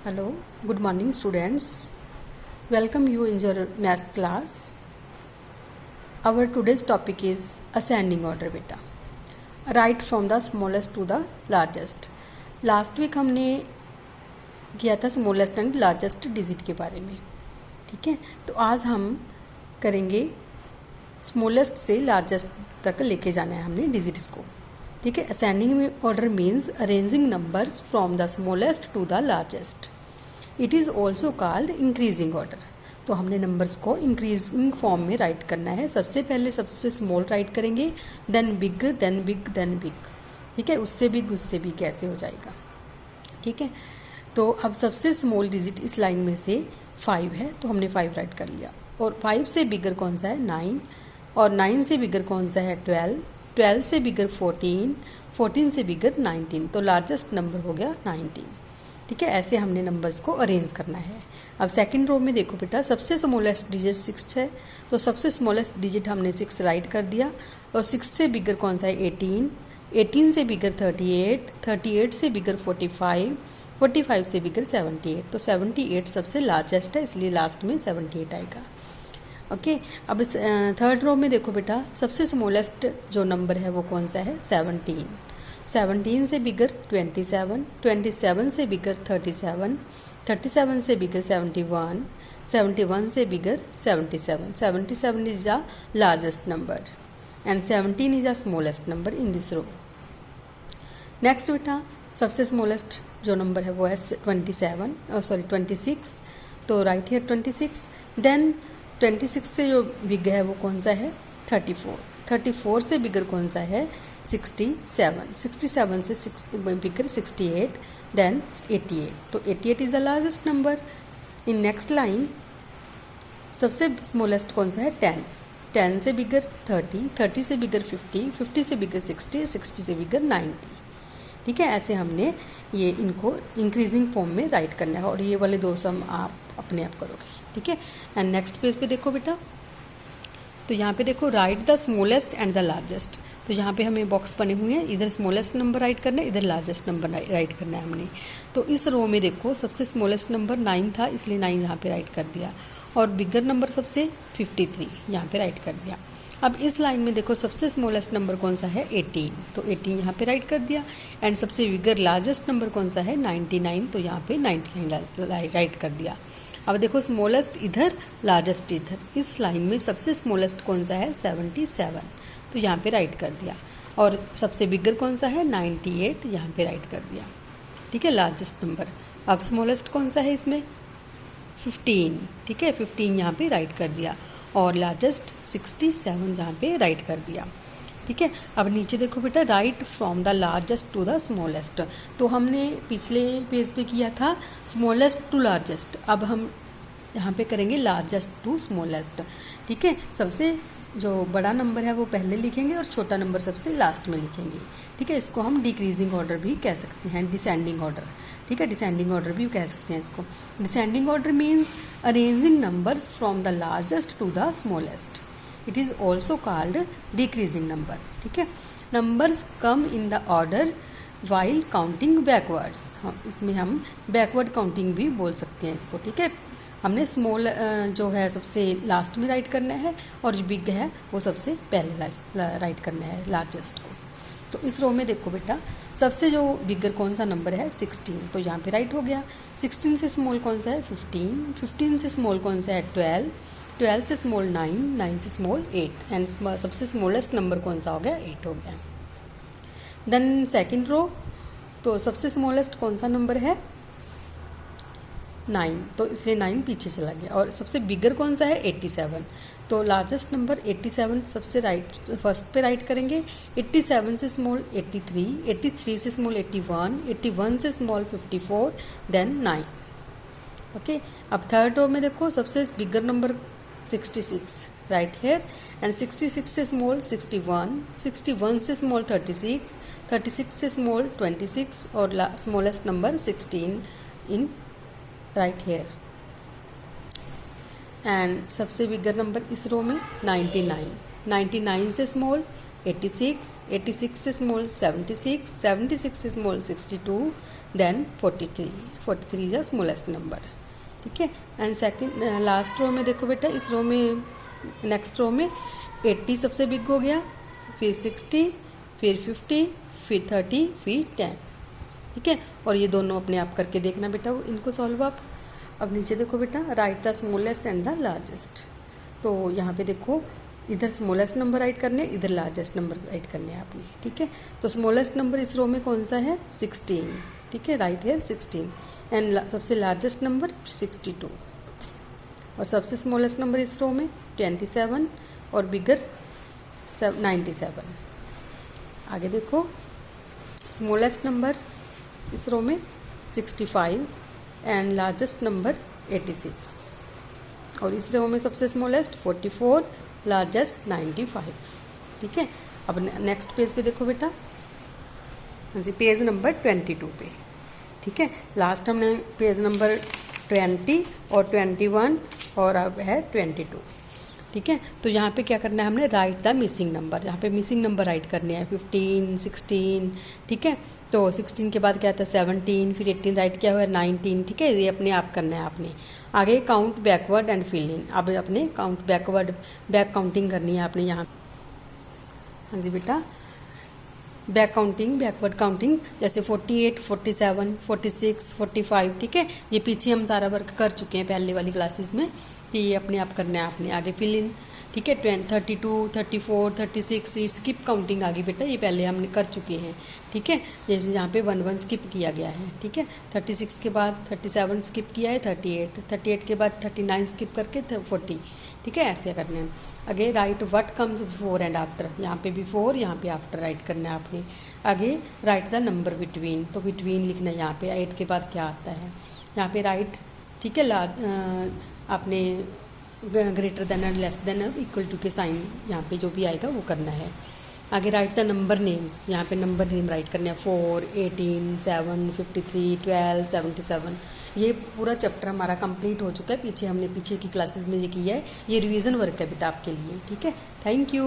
Hello, good morning students. Welcome you in your maths class. Our today's topic is ascending order beta. Right from the smallest to the largest. Last week हमने किया था smallest and largest digit के बारे में, ठीक है। तो आज हम करेंगे स्मॉलेस्ट से लार्जेस्ट तक लेके जाना है हमने डिजिट्स को, ठीक है। Ascending order means arranging numbers from the smallest to the largest. It is also called increasing order. तो हमने नंबर्स को इंक्रीजिंग फॉर्म में राइट करना है। सबसे पहले सबसे स्मॉल राइट करेंगे, then big, then big, then big, ठीक है। उससे बिग कैसे हो जाएगा, ठीक है। तो अब सबसे स्मॉल डिजिट इस लाइन में से 5 है, तो हमने 5 राइट कर लिया। और 5 से बिगर कौन सा है 9, और 9 से बिगर कौन सा है 12, 12 से बिगर 14, 14 से बिगर 19। तो लार्जेस्ट नंबर हो गया 19, ठीक है। ऐसे हमने नंबर्स को अरेंज करना है। अब सेकंड रो में देखो बेटा, सबसे स्मॉलेस्ट डिजिट 6 है, तो सबसे स्मॉलेस्ट डिजिट हमने 6 राइट कर दिया। और 6 से बिगर कौन सा है 18, 18 से बिगर 38, 38 से बिगर 45, 45 से बिगर 78। तो 78 सबसे लार्जेस्ट है, इसलिए लास्ट में 78 आएगा, ओके। अब इस थर्ड रो में देखो बेटा, सबसे स्मॉलेस्ट जो नंबर है वो कौन सा है 17, 17 से बिगर 27, 27 से बिगर 37, 37 से बिगर 71, 71 से bigger 77, 77 is the largest number and 17 is the smallest number in this row. Next बेटा, सबसे स्मॉलेस्ट जो नंबर है वो है 26, तो राइट हियर 26। देन 26 से जो बिग है वो कौन सा है 34, 34 से बिगर कौन सा है 67, 67 से बिगर 68, देन 88। तो 88 is the largest number in next line. सबसे स्मॉलेस्ट कौन सा है 10, 10 से बिगर 30, 30 से बिगर 50, 50 से बिगर 60, 60 से बिगर 90, ठीक है। ऐसे हमने ये इनको इंक्रीजिंग फॉर्म में राइट करना है, और ये वाले दो सम आप अपने आप करोगे, ठीक है। एंड नेक्स्ट पेज पे देखो बेटा, तो यहाँ पे देखो right the smallest and the largest. तो यहाँ पे हमें बॉक्स बने हुए हैं, इधर स्मॉलेस्ट नंबर राइट करना है, इधर लार्जेस्ट नंबर राइट करना है हमने। तो इस रो में देखो सबसे स्मॉलेस्ट नंबर 9 था, इसलिए 9 यहाँ पे राइट कर दिया। और बिगर नंबर सबसे 53 यहाँ पे राइट कर दिया। अब इस लाइन में देखो सबसे स्मॉलेस्ट नंबर कौन सा है 18, तो 18 यहाँ पे राइट कर दिया। एंड सबसे बिगर लार्जेस्ट नंबर कौन सा है 99, तो यहाँ पे 99 राइट कर दिया। अब देखो स्मॉलेस्ट इधर, लार्जेस्ट इधर। इस लाइन में सबसे स्मॉलेस्ट कौन सा है 77, तो यहाँ पे राइट कर दिया। और सबसे बिगर कौन सा है 98, यहाँ पे राइट कर दिया, ठीक है, लार्जेस्ट नंबर। अब स्मॉलेस्ट कौन सा है इसमें 15, ठीक है, 15 यहाँ पे राइट कर दिया। और लार्जेस्ट 67 यहाँ पे राइट कर दिया, ठीक है। अब नीचे देखो बेटा, write from the largest to the smallest. तो हमने पिछले पेज पे किया था स्मॉलेस्ट टू लार्जेस्ट, अब हम यहाँ पे करेंगे लार्जेस्ट टू स्मॉलेस्ट, ठीक है। सबसे जो बड़ा नंबर है वो पहले लिखेंगे और छोटा नंबर सबसे लास्ट में लिखेंगे, ठीक है। इसको हम डिक्रीजिंग ऑर्डर भी कह सकते हैं, डिसेंडिंग ऑर्डर, ठीक है, डिसेंडिंग ऑर्डर भी कह सकते हैं इसको। Descending order means arranging numbers from the largest to the smallest. It is also called decreasing number, ठीक है। Numbers come in the order while counting backwards. इसमें हम बैकवर्ड काउंटिंग भी बोल सकते हैं इसको, ठीक है। हमने स्मॉल जो है सबसे लास्ट में राइट करना है, और जो बिग है वो सबसे पहले राइट करना है लार्जेस्ट को। तो इस रो में देखो बेटा, सबसे जो बिगर कौन सा नंबर है 16, तो यहाँ पे राइट हो गया। 16 से स्मॉल कौन सा है 15, 15 से स्मॉल कौन सा है 12, 12 से स्मॉल 9, 9 से स्मॉल 8, एंड सबसे स्मॉलेस्ट नंबर कौन सा हो गया 8 हो गया। देन सेकंड रो, तो सबसे स्मॉलेस्ट कौन सा नंबर है 9, तो इसलिए 9 पीछे चला गया। और सबसे बिगर कौन सा है 87, तो लार्जेस्ट नंबर 87 सबसे राइट फर्स्ट पे राइट करेंगे। 87 से स्मॉल 83, 83 से स्मॉल 81, 81 से स्मॉल 54, देन 9, ओके। अब थर्ड रो में देखो सबसे bigger number 66 right here, and 66 से स्मॉल 61, 61 से स्मॉल 36, 36 से स्मॉल 26, और smallest number 16 in right here. And सबसे बिगर नंबर इस रो में 99, 99 से स्मॉल 86, 86 से स्मॉल 76, 76 से small 62, then 43, 43 is the smallest number, ठीक है। एंड सेकंड लास्ट रो में देखो बेटा, इस रो में नेक्स्ट रो में 80 सबसे बिग हो गया, फिर 60, फिर 50, फिर 30, फिर 10, ठीक है। और ये दोनों अपने आप करके देखना बेटा इनको सॉल्व आप। अब नीचे देखो बेटा, right the smallest and the largest. तो यहाँ पे देखो, इधर स्मॉलेस्ट नंबर राइट करने, इधर लार्जेस्ट नंबर राइट करने हैं आपने, ठीक है। तो स्मॉलेस्ट नंबर इस रो में कौन सा है? 16, ठीक है, राइट है 16। एंड सबसे लार्जेस्ट नंबर 62, और सबसे स्मॉलेस्ट नंबर इस रो में 27, और बिगर 97। आगे देखो, स्मॉलेस्ट नंबर इस रो में 65 एंड लार्जेस्ट नंबर 86, और इस रो में सबसे स्मॉलेस्ट 44, लार्जेस्ट 95, ठीक है। अब नेक्स्ट पेज पे देखो बेटा, हाँ जी, पेज नंबर 22 पे, ठीक है। लास्ट हमने पेज नंबर 20 और 21 और अब है 22, ठीक है। तो यहाँ पे क्या करना है हमने? Right the missing number. यहाँ पे मिसिंग नंबर राइट करने हैं, 15, 16, ठीक है। तो 16 के बाद क्या आता है? 17, फिर 18 राइट किया हुआ है, 19, ठीक है। ये अपने आप करना है आपने। आगे count backward and fill in. अब अपने काउंट बैकवर्ड, बैक काउंटिंग करनी है आपने यहाँ। हाँ जी बेटा, बैक काउंटिंग, बैकवर्ड काउंटिंग, जैसे 48, 47, 46, 45, ठीक है। ये पीछे हम सारा वर्क कर चुके हैं पहले वाली क्लासेस में, कि ये अपने आप करना है आपने। आगे फिल इन, ठीक है। 32, 34, 36, ये स्किप काउंटिंग आ गई बेटा, ये पहले हमने कर चुके हैं, ठीक है। जैसे यहाँ पे 1 स्किप किया गया है, ठीक है। 36 के बाद 37 स्किप किया है, 38 के बाद 39 स्किप करके 40, ठीक है। ऐसे करना है। आगे right what comes before and after. यहाँ पे बिफोर, यहाँ पे आफ्टर राइट करना है आपने। आगे राइट द नंबर बिटवीन, तो बिटवीन लिखना है यहाँ पे। 8 के बाद क्या आता है यहाँ पे? राइट, ठीक है। आपने ग्रेटर देन और लेस देन और इक्वल टू के साइन यहाँ पे जो भी आएगा वो करना है। आगे राइट द नंबर नेम्स, यहाँ पे नंबर नेम राइट करने हैं। 4, 18, 7, 53, 12, 77। ये पूरा चैप्टर हमारा कंप्लीट हो चुका है। पीछे हमने पीछे की क्लासेस में ये किया है। ये रिवीजन वर्क है बेटा आपके लिए, ठीक है। Thank you.